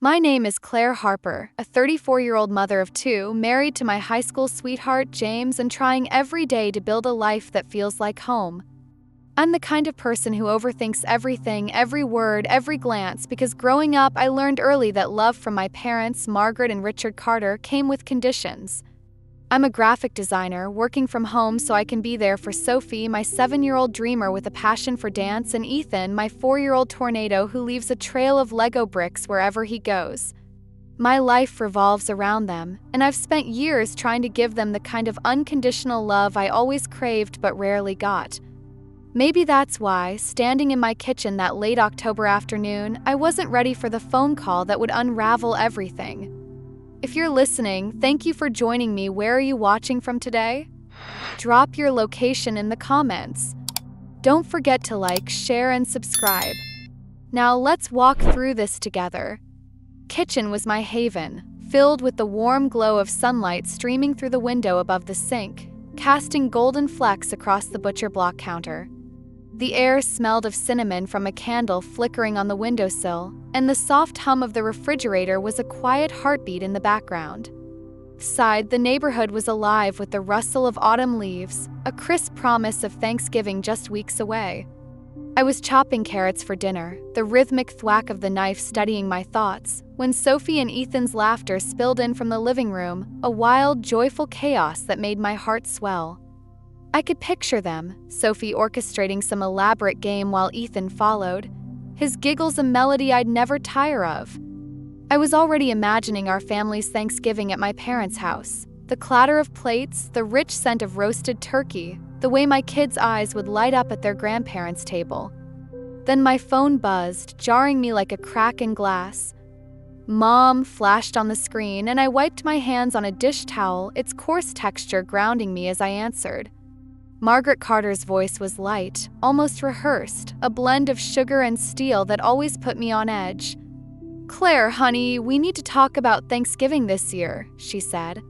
My name is Claire Harper, a 34-year-old mother of two, married to my high school sweetheart, James, and trying every day to build a life that feels like home. I'm the kind of person who overthinks everything, every word, every glance, because growing up, I learned early that love from my parents, Margaret and Richard Carter, came with conditions. I'm a graphic designer, working from home so I can be there for Sophie, my 7-year-old dreamer with a passion for dance, and Ethan, my 4-year-old tornado who leaves a trail of Lego bricks wherever he goes. My life revolves around them, and I've spent years trying to give them the kind of unconditional love I always craved but rarely got. Maybe that's why, standing in my kitchen that late October afternoon, I wasn't ready for the phone call that would unravel everything. If you're listening, thank you for joining me. Where are you watching from today? Drop your location in the comments. Don't forget to like, share, and subscribe. Now let's walk through this together. Kitchen was my haven, filled with the warm glow of sunlight streaming through the window above the sink, casting golden flecks across the butcher block counter. The air smelled of cinnamon from a candle flickering on the windowsill, and the soft hum of the refrigerator was a quiet heartbeat in the background. Outside, the neighborhood was alive with the rustle of autumn leaves, a crisp promise of Thanksgiving just weeks away. I was chopping carrots for dinner, the rhythmic thwack of the knife steadying my thoughts, when Sophie and Ethan's laughter spilled in from the living room, a wild, joyful chaos that made my heart swell. I could picture them, Sophie orchestrating some elaborate game while Ethan followed, his giggles a melody I'd never tire of. I was already imagining our family's Thanksgiving at my parents' house, the clatter of plates, the rich scent of roasted turkey, the way my kids' eyes would light up at their grandparents' table. Then my phone buzzed, jarring me like a crack in glass. Mom flashed on the screen, and I wiped my hands on a dish towel, its coarse texture grounding me as I answered. Margaret Carter's voice was light, almost rehearsed, a blend of sugar and steel that always put me on edge. "Claire, honey, we need to talk about Thanksgiving this year," she said.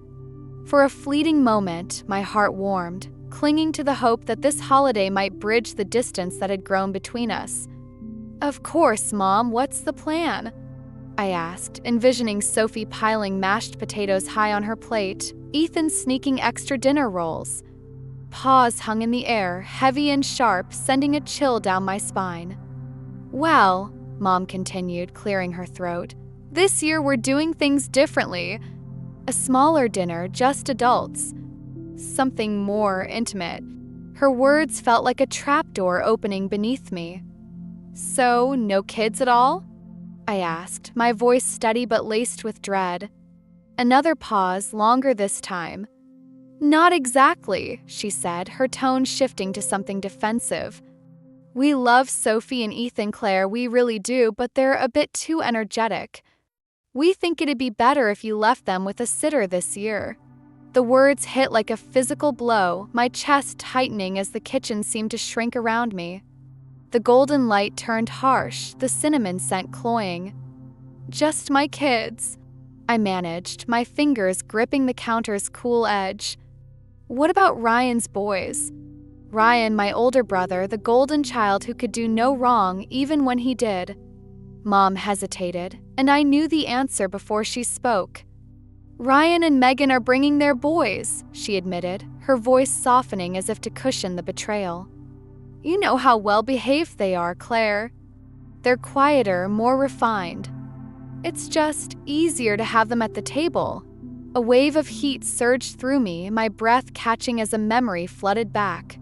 For a fleeting moment, my heart warmed, clinging to the hope that this holiday might bridge the distance that had grown between us. "Of course, Mom, what's the plan?" I asked, envisioning Sophie piling mashed potatoes high on her plate, Ethan sneaking extra dinner rolls. Pause hung in the air, heavy and sharp, sending a chill down my spine. "Well," Mom continued, clearing her throat, "this year we're doing things differently. A smaller dinner, just adults. Something more intimate." Her words felt like a trapdoor opening beneath me. "So, no kids at all?" I asked, my voice steady but laced with dread. Another pause, longer this time. "Not exactly," she said, her tone shifting to something defensive. "We love Sophie and Ethan, Claire, we really do, but they're a bit too energetic. We think it'd be better if you left them with a sitter this year." The words hit like a physical blow, my chest tightening as the kitchen seemed to shrink around me. The golden light turned harsh, the cinnamon scent cloying. "Just my kids," I managed, my fingers gripping the counter's cool edge. "What about Ryan's boys?" Ryan, my older brother, the golden child who could do no wrong even when he did. Mom hesitated, and I knew the answer before she spoke. "Ryan and Megan are bringing their boys," she admitted, her voice softening as if to cushion the betrayal. "You know how well-behaved they are, Claire. They're quieter, more refined. It's just easier to have them at the table." A wave of heat surged through me, my breath catching as a memory flooded back.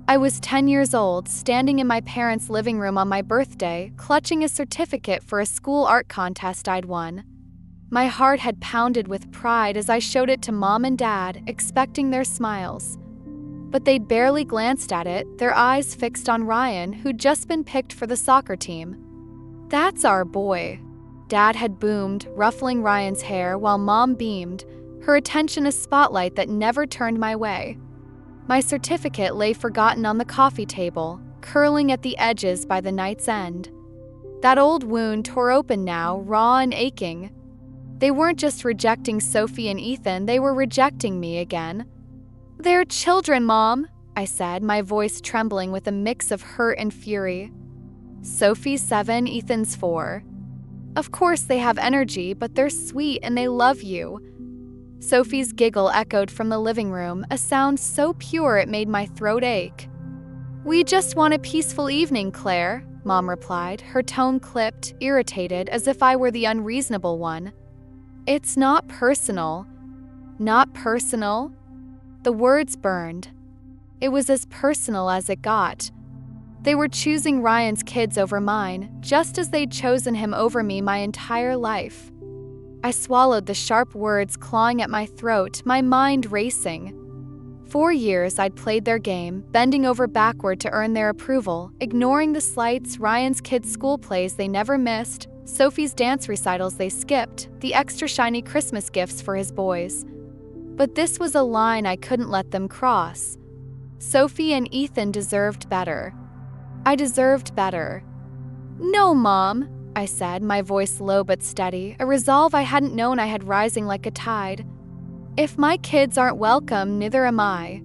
I was 10 years old, standing in my parents' living room on my birthday, clutching a certificate for a school art contest I'd won. My heart had pounded with pride as I showed it to Mom and Dad, expecting their smiles. But they'd barely glanced at it, their eyes fixed on Ryan, who'd just been picked for the soccer team. "That's our boy," Dad had boomed, ruffling Ryan's hair while Mom beamed, her attention a spotlight that never turned my way. My certificate lay forgotten on the coffee table, curling at the edges by the night's end. That old wound tore open now, raw and aching. They weren't just rejecting Sophie and Ethan, they were rejecting me again. "They're children, Mom," I said, my voice trembling with a mix of hurt and fury. "Sophie's 7, Ethan's 4. Of course they have energy, but they're sweet and they love you." Sophie's giggle echoed from the living room, a sound so pure it made my throat ache. "We just want a peaceful evening, Claire," Mom replied, her tone clipped, irritated, as if I were the unreasonable one. "It's not personal." "Not personal?" The words burned. It was as personal as it got. They were choosing Ryan's kids over mine, just as they'd chosen him over me my entire life. I swallowed the sharp words clawing at my throat, my mind racing. 4 years I'd played their game, bending over backward to earn their approval, ignoring the slights, Ryan's kids' school plays they never missed, Sophie's dance recitals they skipped, the extra shiny Christmas gifts for his boys. But this was a line I couldn't let them cross. Sophie and Ethan deserved better. I deserved better. "No, Mom," I said, my voice low but steady, a resolve I hadn't known I had rising like a tide. "If my kids aren't welcome, neither am I."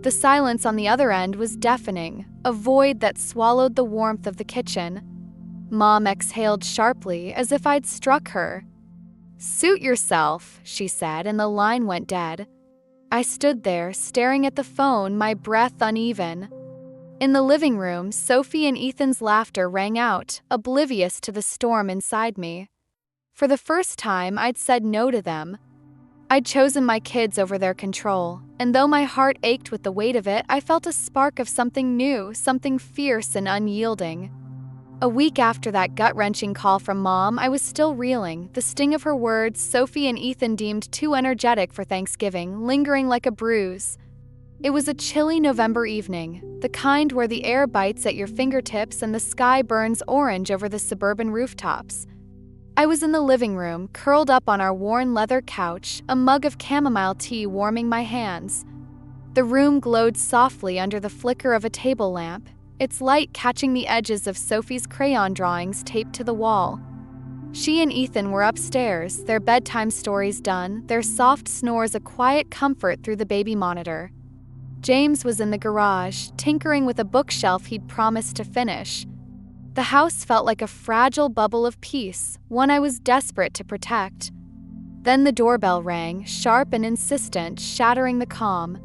The silence on the other end was deafening, a void that swallowed the warmth of the kitchen. Mom exhaled sharply, as if I'd struck her. "Suit yourself," she said, and the line went dead. I stood there, staring at the phone, my breath uneven. In the living room, Sophie and Ethan's laughter rang out, oblivious to the storm inside me. For the first time, I'd said no to them. I'd chosen my kids over their control, and though my heart ached with the weight of it, I felt a spark of something new, something fierce and unyielding. A week after that gut-wrenching call from Mom, I was still reeling, the sting of her words, Sophie and Ethan deemed too energetic for Thanksgiving, lingering like a bruise. It was a chilly November evening, the kind where the air bites at your fingertips and the sky burns orange over the suburban rooftops. I was in the living room, curled up on our worn leather couch, a mug of chamomile tea warming my hands. The room glowed softly under the flicker of a table lamp, its light catching the edges of Sophie's crayon drawings taped to the wall. She and Ethan were upstairs, their bedtime stories done, their soft snores a quiet comfort through the baby monitor. James was in the garage, tinkering with a bookshelf he'd promised to finish. The house felt like a fragile bubble of peace, one I was desperate to protect. Then the doorbell rang, sharp and insistent, shattering the calm.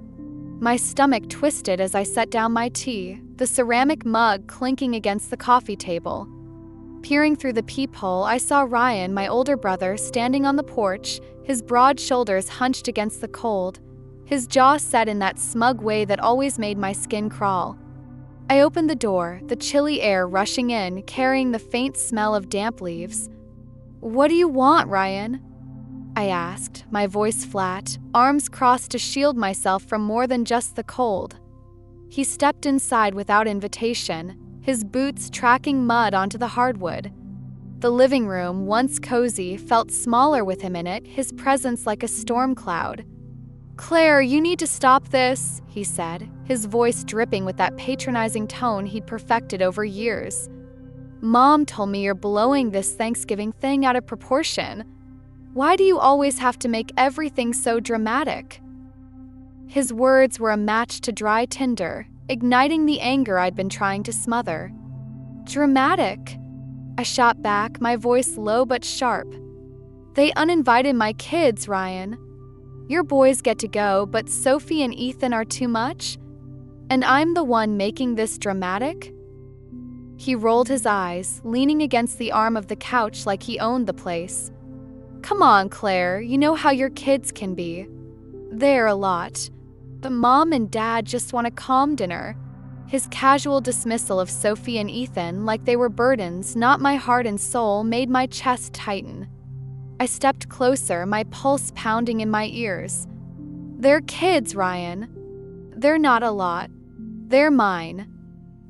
My stomach twisted as I set down my tea, the ceramic mug clinking against the coffee table. Peering through the peephole, I saw Ryan, my older brother, standing on the porch, his broad shoulders hunched against the cold, his jaw set in that smug way that always made my skin crawl. I opened the door, the chilly air rushing in, carrying the faint smell of damp leaves. "What do you want, Ryan?" I asked, my voice flat, arms crossed to shield myself from more than just the cold. He stepped inside without invitation, his boots tracking mud onto the hardwood. The living room, once cozy, felt smaller with him in it, his presence like a storm cloud. "Claire, you need to stop this," he said, his voice dripping with that patronizing tone he'd perfected over years. "Mom told me you're blowing this Thanksgiving thing out of proportion. Why do you always have to make everything so dramatic?" His words were a match to dry tinder, igniting the anger I'd been trying to smother. "Dramatic?" I shot back, my voice low but sharp. "They uninvited my kids, Ryan. Your boys get to go, but Sophie and Ethan are too much? And I'm the one making this dramatic?" He rolled his eyes, leaning against the arm of the couch like he owned the place. "Come on, Claire, you know how your kids can be. They're a lot. But Mom and Dad just want a calm dinner." His casual dismissal of Sophie and Ethan, like they were burdens, not my heart and soul, made my chest tighten. I stepped closer, my pulse pounding in my ears. "They're kids, Ryan. They're not a lot. They're mine.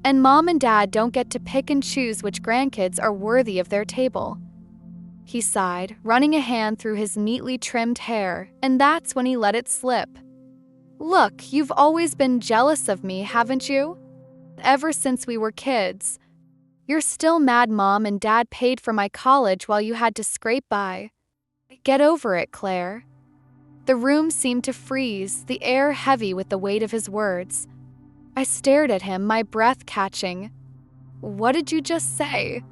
And Mom and Dad don't get to pick and choose which grandkids are worthy of their table." He sighed, running a hand through his neatly trimmed hair, and that's when he let it slip. "Look, you've always been jealous of me, haven't you? Ever since we were kids. You're still mad Mom and Dad paid for my college while you had to scrape by. Get over it, Claire." The room seemed to freeze, the air heavy with the weight of his words. I stared at him, my breath catching. "What did you just say?"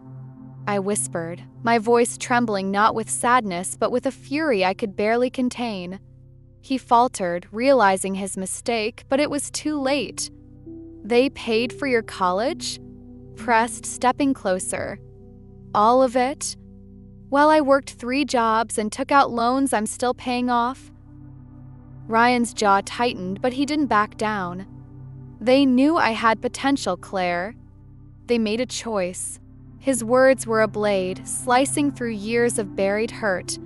I whispered, my voice trembling not with sadness but with a fury I could barely contain. He faltered, realizing his mistake, but it was too late. They paid for your college? Pressed, stepping closer. All of it? Well, I worked 3 jobs and took out loans I'm still paying off. Ryan's jaw tightened, but he didn't back down. They knew I had potential, Claire. They made a choice. His words were a blade, slicing through years of buried hurt.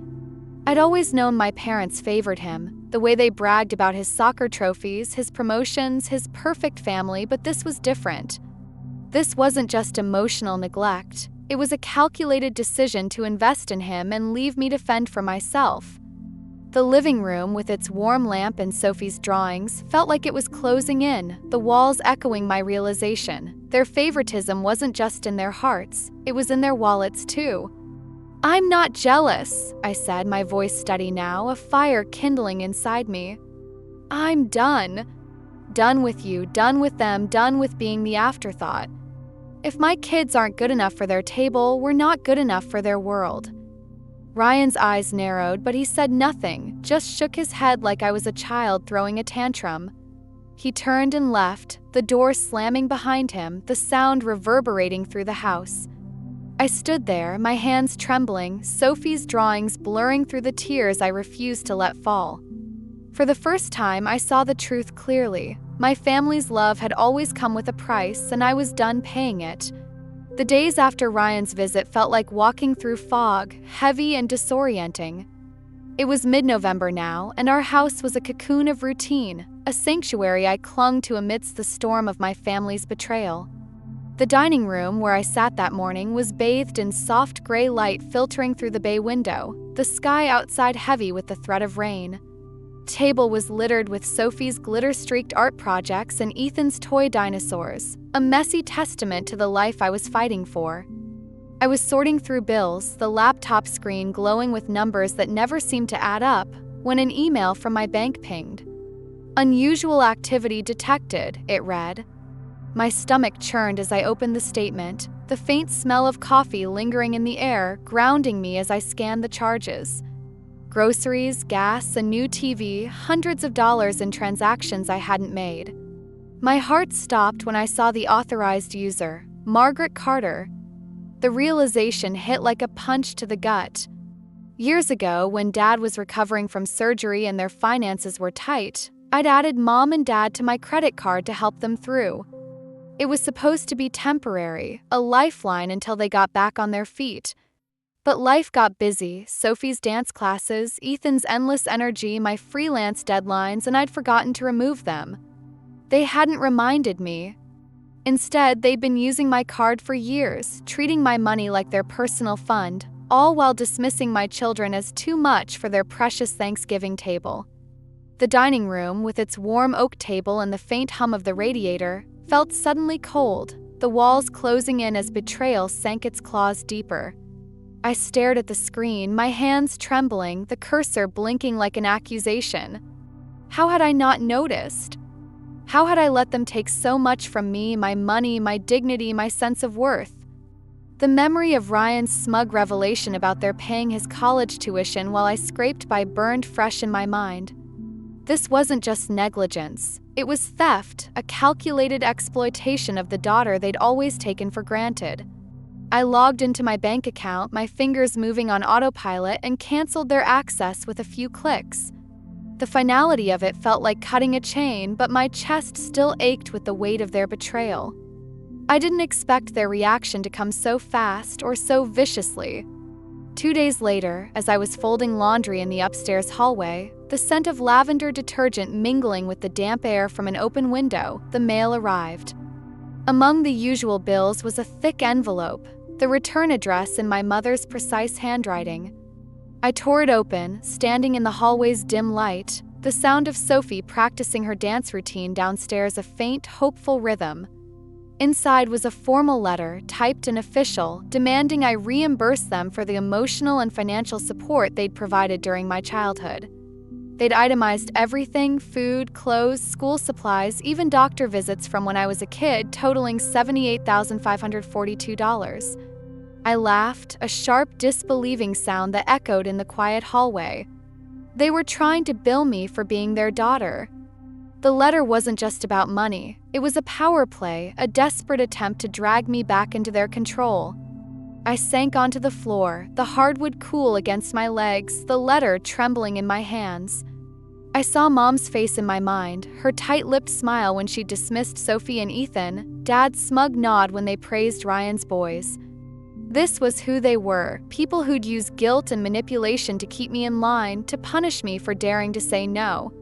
I'd always known my parents favored him, the way they bragged about his soccer trophies, his promotions, his perfect family, but this was different. This wasn't just emotional neglect. It was a calculated decision to invest in him and leave me to fend for myself. The living room, with its warm lamp and Sophie's drawings, felt like it was closing in, the walls echoing my realization. Their favoritism wasn't just in their hearts, it was in their wallets too. I'm not jealous, I said, my voice steady now, a fire kindling inside me. I'm done. Done with you, done with them, done with being the afterthought. If my kids aren't good enough for their table, we're not good enough for their world. Ryan's eyes narrowed, but he said nothing, just shook his head like I was a child throwing a tantrum. He turned and left, the door slamming behind him, the sound reverberating through the house. I stood there, my hands trembling, Sophie's drawings blurring through the tears I refused to let fall. For the first time, I saw the truth clearly. My family's love had always come with a price, and I was done paying it. The days after Ryan's visit felt like walking through fog, heavy and disorienting. It was mid-November now, and our house was a cocoon of routine, a sanctuary I clung to amidst the storm of my family's betrayal. The dining room, where I sat that morning, was bathed in soft gray light filtering through the bay window, the sky outside heavy with the threat of rain. Table was littered with Sophie's glitter-streaked art projects and Ethan's toy dinosaurs, a messy testament to the life I was fighting for. I was sorting through bills, the laptop screen glowing with numbers that never seemed to add up, when an email from my bank pinged. Unusual activity detected, it read. My stomach churned as I opened the statement, the faint smell of coffee lingering in the air, grounding me as I scanned the charges. Groceries, gas, a new TV, hundreds of dollars in transactions I hadn't made. My heart stopped when I saw the authorized user, Margaret Carter. The realization hit like a punch to the gut. Years ago, when Dad was recovering from surgery and their finances were tight, I'd added Mom and Dad to my credit card to help them through. It was supposed to be temporary, a lifeline until they got back on their feet. But life got busy, Sophie's dance classes, Ethan's endless energy, my freelance deadlines, and I'd forgotten to remove them. They hadn't reminded me. Instead, they'd been using my card for years, treating my money like their personal fund, all while dismissing my children as too much for their precious Thanksgiving table. The dining room, with its warm oak table and the faint hum of the radiator, felt suddenly cold, the walls closing in as betrayal sank its claws deeper. I stared at the screen, my hands trembling, the cursor blinking like an accusation. How had I not noticed? How had I let them take so much from me, my money, my dignity, my sense of worth? The memory of Ryan's smug revelation about their paying his college tuition while I scraped by burned fresh in my mind. This wasn't just negligence. It was theft, a calculated exploitation of the daughter they'd always taken for granted. I logged into my bank account, my fingers moving on autopilot, and canceled their access with a few clicks. The finality of it felt like cutting a chain, but my chest still ached with the weight of their betrayal. I didn't expect their reaction to come so fast or so viciously. 2 days later, as I was folding laundry in the upstairs hallway, the scent of lavender detergent mingling with the damp air from an open window, the mail arrived. Among the usual bills was a thick envelope, the return address in my mother's precise handwriting. I tore it open, standing in the hallway's dim light, the sound of Sophie practicing her dance routine downstairs a faint, hopeful rhythm. Inside was a formal letter, typed and official, demanding I reimburse them for the emotional and financial support they'd provided during my childhood. They'd itemized everything: food, clothes, school supplies, even doctor visits from when I was a kid, totaling $78,542. I laughed, a sharp, disbelieving sound that echoed in the quiet hallway. They were trying to bill me for being their daughter. The letter wasn't just about money. It was a power play, a desperate attempt to drag me back into their control. I sank onto the floor, the hardwood cool against my legs, the letter trembling in my hands. I saw Mom's face in my mind, her tight-lipped smile when she dismissed Sophie and Ethan, Dad's smug nod when they praised Ryan's boys. This was who they were, people who'd use guilt and manipulation to keep me in line, to punish me for daring to say no.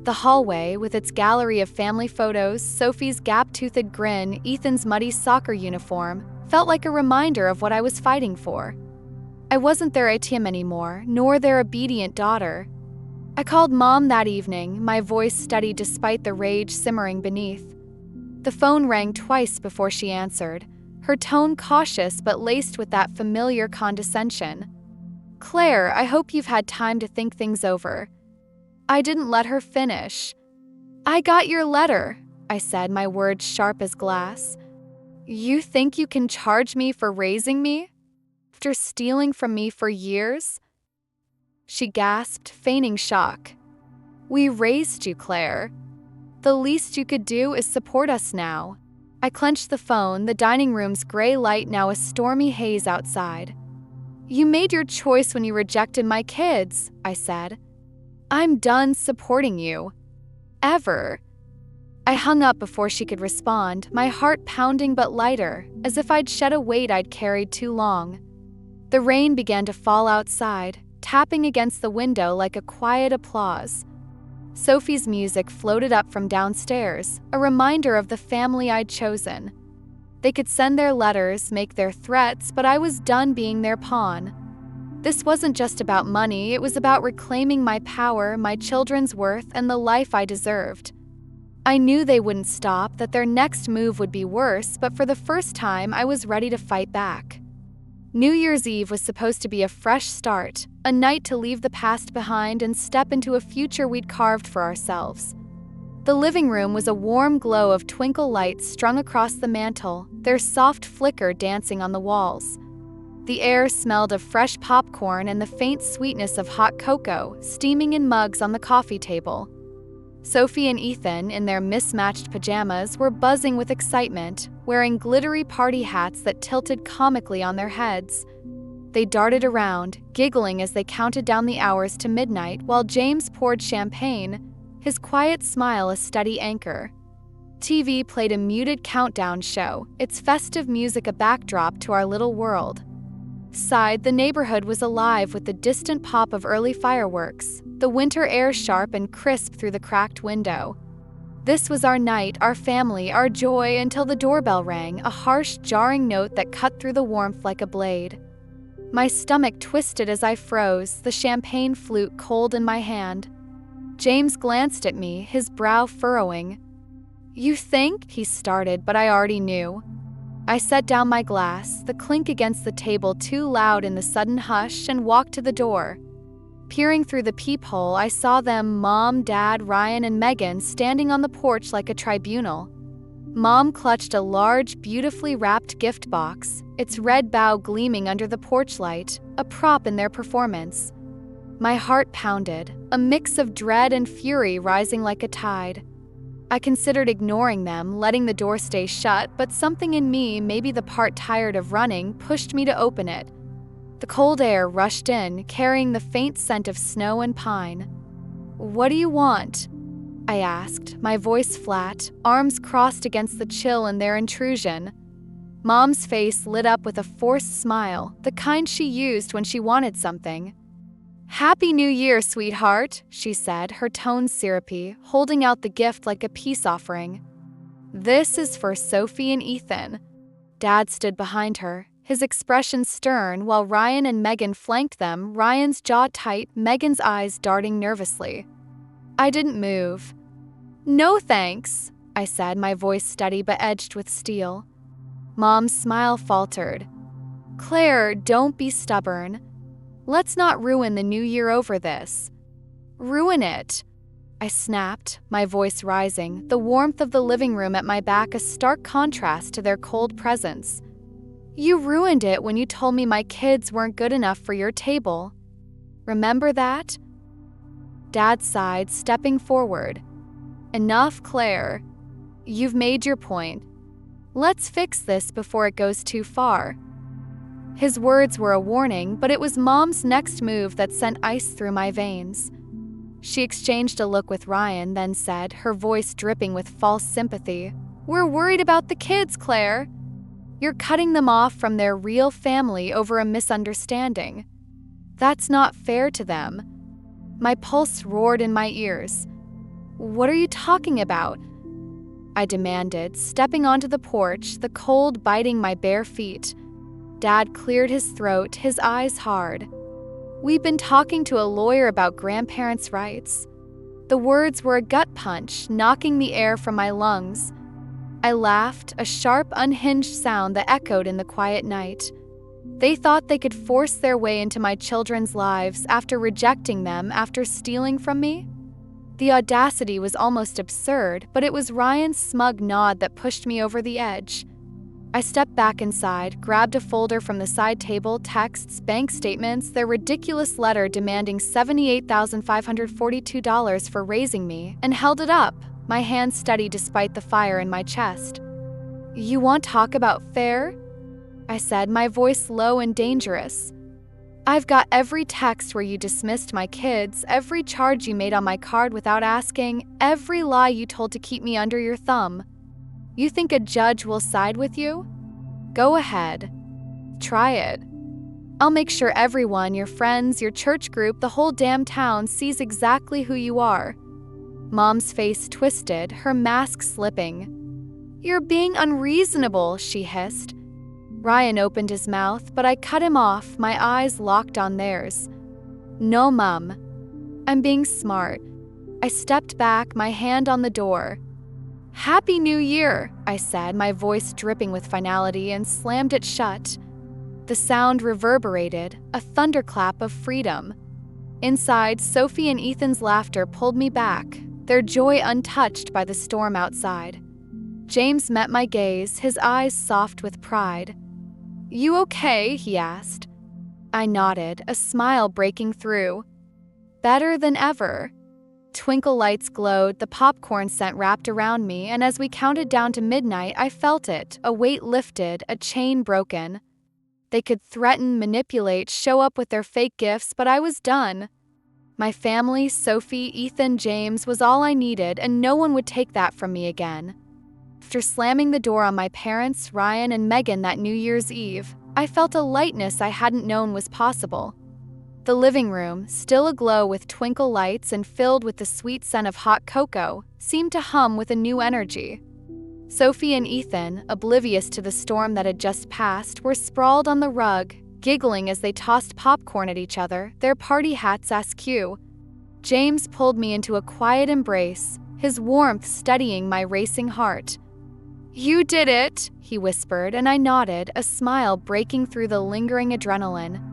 The hallway, with its gallery of family photos, Sophie's gap-toothed grin, Ethan's muddy soccer uniform, felt like a reminder of what I was fighting for. I wasn't their ATM anymore, nor their obedient daughter. I called Mom that evening, my voice steady despite the rage simmering beneath. The phone rang twice before she answered, her tone cautious but laced with that familiar condescension. "Claire, I hope you've had time to think things over." I didn't let her finish. "I got your letter," I said, my words sharp as glass. "You think you can charge me for raising me? After stealing from me for years?" She gasped, feigning shock. "We raised you, Claire. The least you could do is support us now." I clenched the phone, the dining room's gray light now a stormy haze outside. "You made your choice when you rejected my kids," I said. "I'm done supporting you. Ever." I hung up before she could respond, my heart pounding but lighter, as if I'd shed a weight I'd carried too long. The rain began to fall outside, tapping against the window like a quiet applause. Sophie's music floated up from downstairs, a reminder of the family I'd chosen. They could send their letters, make their threats, but I was done being their pawn. This wasn't just about money, it was about reclaiming my power, my children's worth, and the life I deserved. I knew they wouldn't stop, that their next move would be worse, but for the first time I was ready to fight back. New Year's Eve was supposed to be a fresh start, a night to leave the past behind and step into a future we'd carved for ourselves. The living room was a warm glow of twinkle lights strung across the mantel, their soft flicker dancing on the walls. The air smelled of fresh popcorn and the faint sweetness of hot cocoa, steaming in mugs on the coffee table. Sophie and Ethan, in their mismatched pajamas, were buzzing with excitement, wearing glittery party hats that tilted comically on their heads. They darted around, giggling as they counted down the hours to midnight while James poured champagne, his quiet smile a steady anchor. TV played a muted countdown show, its festive music a backdrop to our little world. Outside, the neighborhood was alive with the distant pop of early fireworks, the winter air sharp and crisp through the cracked window. This was our night, our family, our joy, until the doorbell rang, a harsh, jarring note that cut through the warmth like a blade. My stomach twisted as I froze, the champagne flute cold in my hand. James glanced at me, his brow furrowing. "You think?" he started, but I already knew. I set down my glass, the clink against the table too loud in the sudden hush, and walked to the door. Peering through the peephole, I saw them, Mom, Dad, Ryan, and Megan, standing on the porch like a tribunal. Mom clutched a large, beautifully wrapped gift box, its red bow gleaming under the porch light, a prop in their performance. My heart pounded, a mix of dread and fury rising like a tide. I considered ignoring them, letting the door stay shut, but something in me, maybe the part tired of running, pushed me to open it. The cold air rushed in, carrying the faint scent of snow and pine. "What do you want?" I asked, my voice flat, arms crossed against the chill in their intrusion. Mom's face lit up with a forced smile, the kind she used when she wanted something. "Happy New Year, sweetheart," she said, her tone syrupy, holding out the gift like a peace offering. "This is for Sophie and Ethan." Dad stood behind her, his expression stern, while Ryan and Megan flanked them, Ryan's jaw tight, Megan's eyes darting nervously. I didn't move. "No thanks," I said, my voice steady but edged with steel. Mom's smile faltered. "Claire, don't be stubborn. Let's not ruin the new year over this." "Ruin it," I snapped, my voice rising, the warmth of the living room at my back a stark contrast to their cold presence. You ruined it when you told me my kids weren't good enough for your table. Remember that? Dad sighed, stepping forward. Enough, Claire. You've made your point. Let's fix this before it goes too far. His words were a warning, but it was Mom's next move that sent ice through my veins. She exchanged a look with Ryan, then said, her voice dripping with false sympathy, "We're worried about the kids, Claire. You're cutting them off from their real family over a misunderstanding. That's not fair to them." My pulse roared in my ears. "What are you talking about?" I demanded, stepping onto the porch, the cold biting my bare feet. Dad cleared his throat, his eyes hard. "We've been talking to a lawyer about grandparents' rights." The words were a gut punch, knocking the air from my lungs. I laughed, a sharp, unhinged sound that echoed in the quiet night. They thought they could force their way into my children's lives after rejecting them, after stealing from me? The audacity was almost absurd, but it was Ryan's smug nod that pushed me over the edge. I stepped back inside, grabbed a folder from the side table, texts, bank statements, their ridiculous letter demanding $78,542 for raising me, and held it up, my hands steady despite the fire in my chest. "You want talk about fair?" I said, my voice low and dangerous. "I've got every text where you dismissed my kids, every charge you made on my card without asking, every lie you told to keep me under your thumb. You think a judge will side with you? Go ahead. Try it. I'll make sure everyone, your friends, your church group, the whole damn town sees exactly who you are." Mom's face twisted, her mask slipping. "You're being unreasonable," she hissed. Ryan opened his mouth, but I cut him off, my eyes locked on theirs. "No, Mom. I'm being smart." I stepped back, my hand on the door. "Happy New Year," I said, my voice dripping with finality, and slammed it shut. The sound reverberated, a thunderclap of freedom. Inside, Sophie and Ethan's laughter pulled me back, their joy untouched by the storm outside. James met my gaze, his eyes soft with pride. "You okay?" he asked. I nodded, a smile breaking through. "Better than ever." Twinkle lights glowed, the popcorn scent wrapped around me, and as we counted down to midnight, I felt it, a weight lifted, a chain broken. They could threaten, manipulate, show up with their fake gifts, but I was done. My family, Sophie, Ethan, James, was all I needed, and no one would take that from me again. After slamming the door on my parents, Ryan, and Megan that New Year's Eve, I felt a lightness I hadn't known was possible. The living room, still aglow with twinkle lights and filled with the sweet scent of hot cocoa, seemed to hum with a new energy. Sophie and Ethan, oblivious to the storm that had just passed, were sprawled on the rug, giggling as they tossed popcorn at each other, their party hats askew. James pulled me into a quiet embrace, his warmth steadying my racing heart. "You did it," he whispered, and I nodded, a smile breaking through the lingering adrenaline.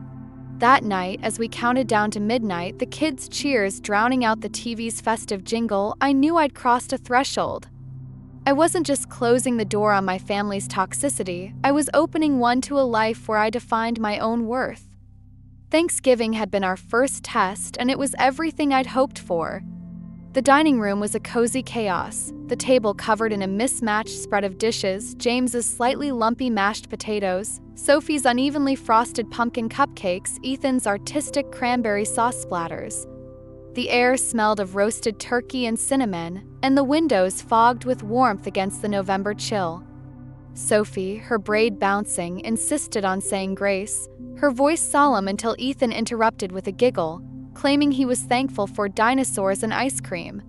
That night, as we counted down to midnight, the kids' cheers drowning out the TV's festive jingle, I knew I'd crossed a threshold. I wasn't just closing the door on my family's toxicity, I was opening one to a life where I defined my own worth. Thanksgiving had been our first test, and it was everything I'd hoped for. The dining room was a cozy chaos, the table covered in a mismatched spread of dishes, James's slightly lumpy mashed potatoes, Sophie's unevenly frosted pumpkin cupcakes, Ethan's artistic cranberry sauce splatters. The air smelled of roasted turkey and cinnamon, and the windows fogged with warmth against the November chill. Sophie, her braid bouncing, insisted on saying grace, her voice solemn until Ethan interrupted with a giggle, claiming he was thankful for dinosaurs and ice cream.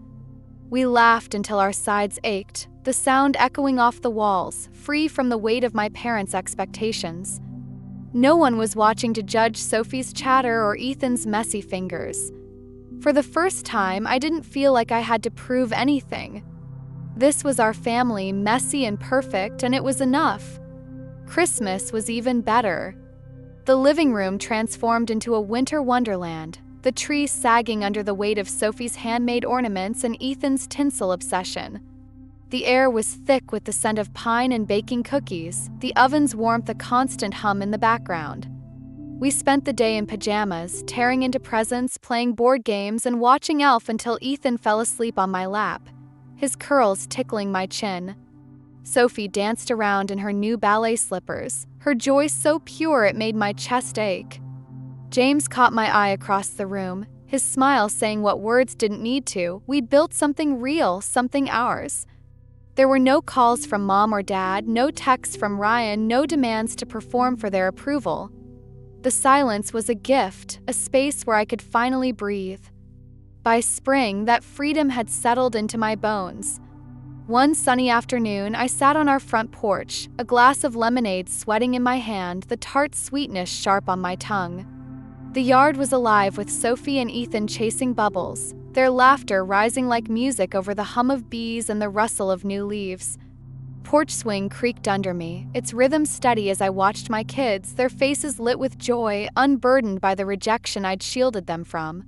We laughed until our sides ached, the sound echoing off the walls, free from the weight of my parents' expectations. No one was watching to judge Sophie's chatter or Ethan's messy fingers. For the first time, I didn't feel like I had to prove anything. This was our family, messy and perfect, and it was enough. Christmas was even better. The living room transformed into a winter wonderland, the tree sagging under the weight of Sophie's handmade ornaments and Ethan's tinsel obsession. The air was thick with the scent of pine and baking cookies, the oven's warmth a constant hum in the background. We spent the day in pajamas, tearing into presents, playing board games, and watching Elf until Ethan fell asleep on my lap, his curls tickling my chin. Sophie danced around in her new ballet slippers, her joy so pure it made my chest ache. James caught my eye across the room, his smile saying what words didn't need to. We'd built something real, something ours. There were no calls from Mom or Dad, no texts from Ryan, no demands to perform for their approval. The silence was a gift, a space where I could finally breathe. By spring, that freedom had settled into my bones. One sunny afternoon, I sat on our front porch, a glass of lemonade sweating in my hand, the tart sweetness sharp on my tongue. The yard was alive with Sophie and Ethan chasing bubbles, their laughter rising like music over the hum of bees and the rustle of new leaves. Porch swing creaked under me, its rhythm steady as I watched my kids, their faces lit with joy, unburdened by the rejection I'd shielded them from.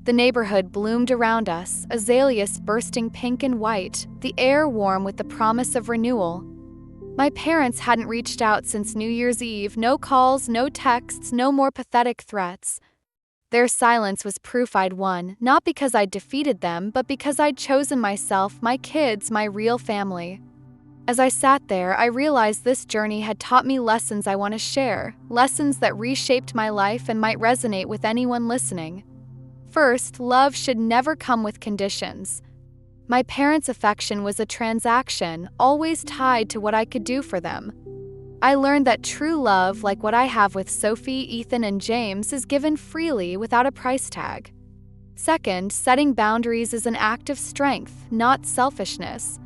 The neighborhood bloomed around us, azaleas bursting pink and white, the air warm with the promise of renewal. My parents hadn't reached out since New Year's Eve, no calls, no texts, no more pathetic threats. Their silence was proof I'd won, not because I'd defeated them, but because I'd chosen myself, my kids, my real family. As I sat there, I realized this journey had taught me lessons I want to share, lessons that reshaped my life and might resonate with anyone listening. First, love should never come with conditions. My parents' affection was a transaction, always tied to what I could do for them. I learned that true love, like what I have with Sophie, Ethan, and James, is given freely without a price tag. Second, setting boundaries is an act of strength, not selfishness.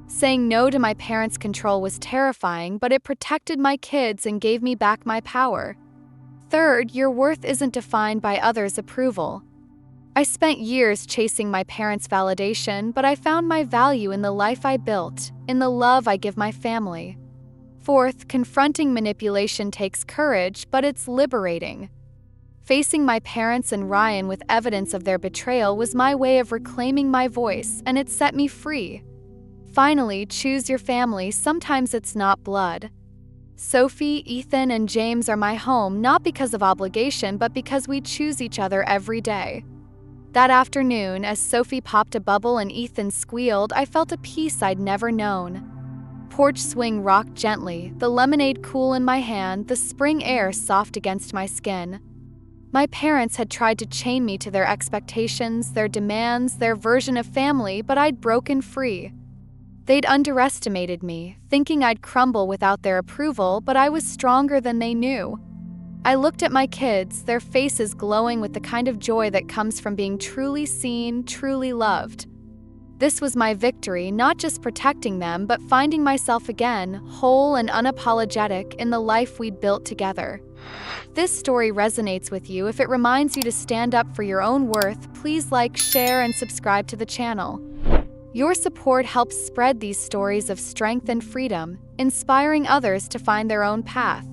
Saying no to my parents' control was terrifying, but it protected my kids and gave me back my power. Third, your worth isn't defined by others' approval. I spent years chasing my parents' validation, but I found my value in the life I built, in the love I give my family. Fourth, confronting manipulation takes courage, but it's liberating. Facing my parents and Ryan with evidence of their betrayal was my way of reclaiming my voice, and it set me free. Finally, choose your family. Sometimes it's not blood. Sophie, Ethan, and James are my home, not because of obligation, but because we choose each other every day. That afternoon, as Sophie popped a bubble and Ethan squealed, I felt a peace I'd never known. Porch swing rocked gently, the lemonade cool in my hand, the spring air soft against my skin. My parents had tried to chain me to their expectations, their demands, their version of family, but I'd broken free. They'd underestimated me, thinking I'd crumble without their approval, but I was stronger than they knew. I looked at my kids, their faces glowing with the kind of joy that comes from being truly seen, truly loved. This was my victory, not just protecting them, but finding myself again, whole and unapologetic, in the life we'd built together. If this story resonates with you, if it reminds you to stand up for your own worth, please like, share, and subscribe to the channel. Your support helps spread these stories of strength and freedom, inspiring others to find their own path.